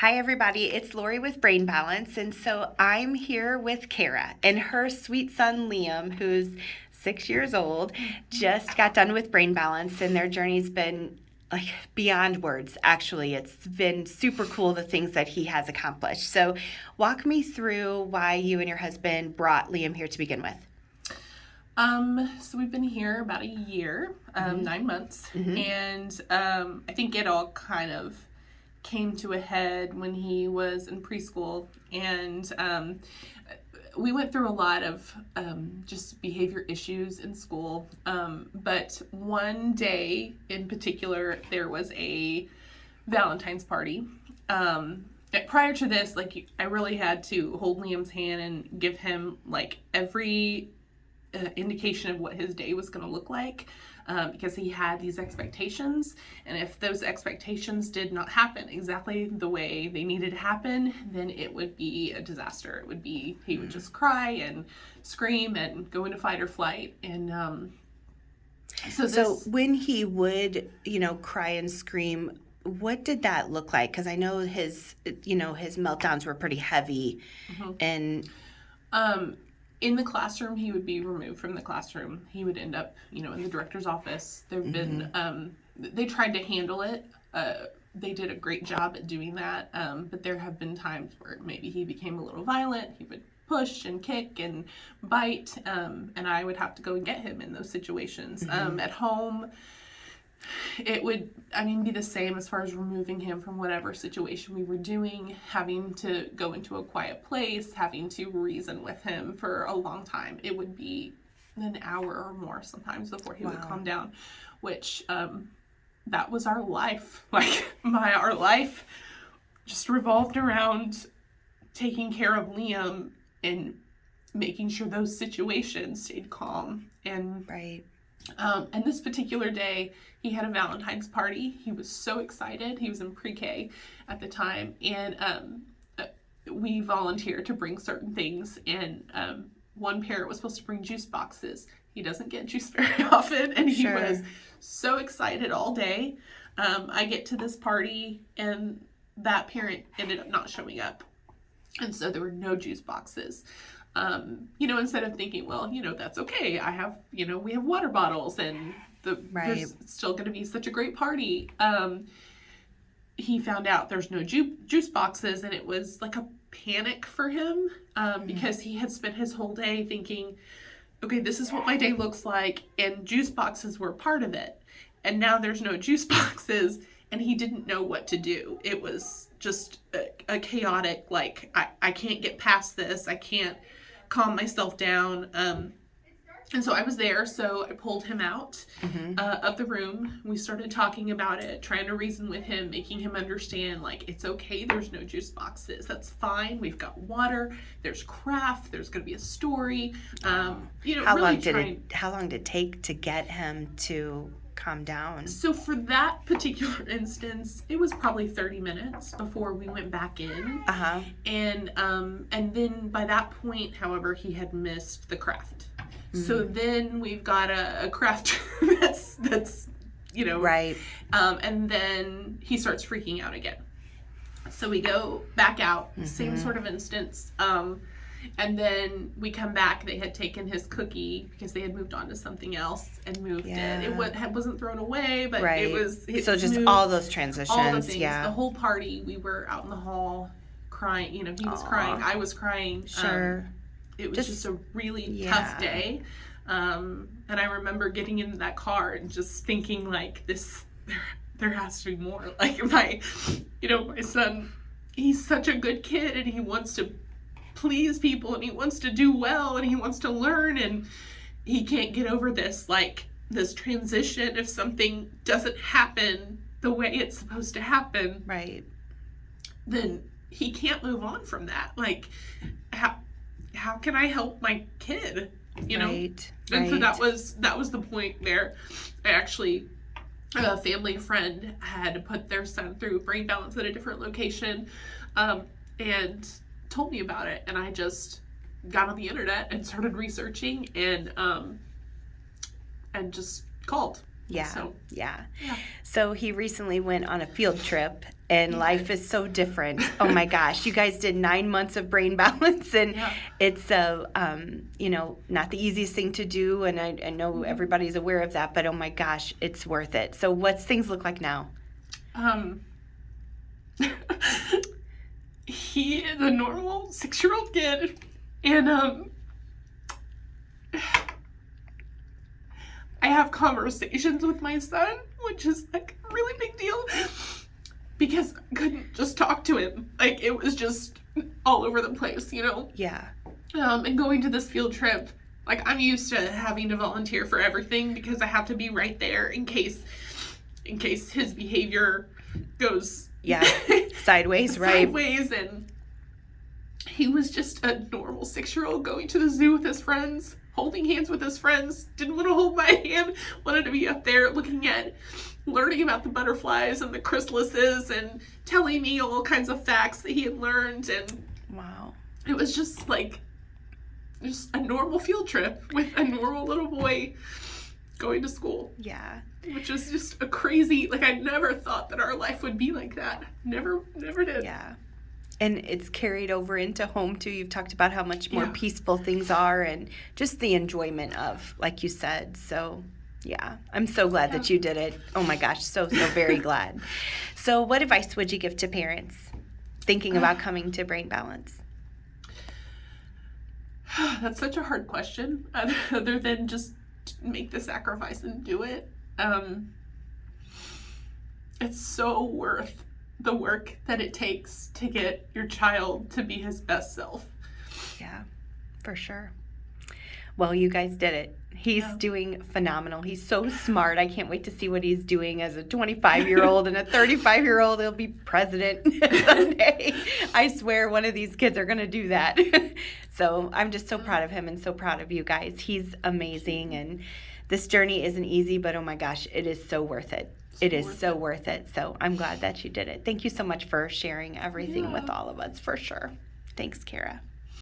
Hi, everybody. It's Lori with Brain Balance. And so I'm here with Kara and her sweet son, Liam, who's 6 years old, just got done with Brain Balance, and their journey's been like beyond words. Actually, it's been super cool, the things that he has accomplished. So, walk me through why you and your husband brought Liam here to begin with. So we've been here about a year, 9 months, and I think it all kind of came to a head when he was in preschool, and we went through a lot of just behavior issues in school, but one day in particular, there was a Valentine's party. Prior to this, like, I really had to hold Liam's hand and give him like every indication of what his day was going to look like, because he had these expectations, and if those expectations did not happen exactly the way they needed to happen, then it would be a disaster. It would be, he would just cry and scream and go into fight or flight. And So when he would, cry and scream, what did that look like? Because I know his meltdowns were pretty heavy, and in the classroom, he would be removed from the classroom. He would end up, in the director's office. There've been, they tried to handle it. They did a great job at doing that. But there have been times where maybe he became a little violent. He would push and kick and bite. And I would have to go and get him in those situations. At home, it would, be the same as far as removing him from whatever situation we were doing, having to go into a quiet place, having to reason with him for a long time. It would be an hour or more sometimes before he would calm down, which that was our life. Like, our life just revolved around taking care of Liam and making sure those situations stayed calm. And and this particular day, he had a Valentine's party. He was so excited. He was in pre-K at the time, and we volunteered to bring certain things. And one parent was supposed to bring juice boxes. He doesn't get juice very often, and he was so excited all day. I get to this party, and that parent ended up not showing up, and so there were no juice boxes. Instead of thinking, well, that's okay. I have, we have water bottles, and there's still going to be such a great party. He found out there's no juice boxes, and it was like a panic for him, because he had spent his whole day thinking, okay, this is what my day looks like, and juice boxes were part of it. And now there's no juice boxes, and he didn't know what to do. It was just a chaotic, like, I can't get past this. I can't calm myself down. And so I was there, so I pulled him out of the room. We started talking about it, trying to reason with him, making him understand, like, it's okay, there's no juice boxes. That's fine. We've got water. There's craft. There's going to be a story. How long did it take to get him to calm down? So for that particular instance, it was probably 30 minutes before we went back in. And then by that point, however, he had missed the craft. So then we've got a craft that's and then he starts freaking out again. So we go back out, same sort of instance. And then we come back. They had taken his cookie because they had moved on to something else and moved it. It wasn't thrown away, but it was. So just moved, all those transitions. All the things. The whole party, we were out in the hall crying. He was crying. I was crying. Sure. It was just a really tough day. And I remember getting into that car and just thinking, like, there has to be more. Like, my son, he's such a good kid, and he wants to please people, and he wants to do well, and he wants to learn, and he can't get over this transition. If something doesn't happen the way it's supposed to happen, then he can't move on from that. Like, how can I help my kid? And so that was the point where I actually, a family friend had put their son through Brain Balance at a different location, and told me about it, and I just got on the internet and started researching, and just called Yeah. So, yeah. yeah. So he recently went on a field trip, and life is so different. Oh my gosh, you guys did 9 months of brain balance, and it's not the easiest thing to do, and I know everybody's aware of that, but oh my gosh, it's worth it. So what's things look like now? He is a normal 6-year-old kid, and I have conversations with my son, which is like a really big deal, because I couldn't just talk to him. Like, it was just all over the place, you know? Yeah. And going to this field trip, like, I'm used to having to volunteer for everything because I have to be right there in case his behavior goes sideways, right? Sideways, and he was just a normal 6-year-old going to the zoo with his friends, holding hands with his friends, didn't want to hold my hand, wanted to be up there learning about the butterflies and the chrysalises and telling me all kinds of facts that he had learned. And wow, it was just like just a normal field trip with a normal little boy going to school. Yeah. Which was just a crazy, like, I never thought that our life would be like that. Never did. Yeah. And it's carried over into home, too. You've talked about how much more peaceful things are and just the enjoyment of, like you said. So, yeah, I'm so glad that you did it. Oh, my gosh, so very glad. So what advice would you give to parents thinking about coming to Brain Balance? That's such a hard question, other than just make the sacrifice and do it. It's so worth the work that it takes to get your child to be his best self. Yeah, for sure. Well, you guys did it. He's doing phenomenal. He's so smart. I can't wait to see what he's doing as a 25-year-old and a 35-year-old. He'll be president someday. I swear one of these kids are going to do that. So I'm just so proud of him and so proud of you guys. He's amazing, and this journey isn't easy, but oh my gosh, it is so worth it. It is so worth it. So I'm glad that you did it. Thank you so much for sharing everything with all of us, for sure. Thanks, Kara.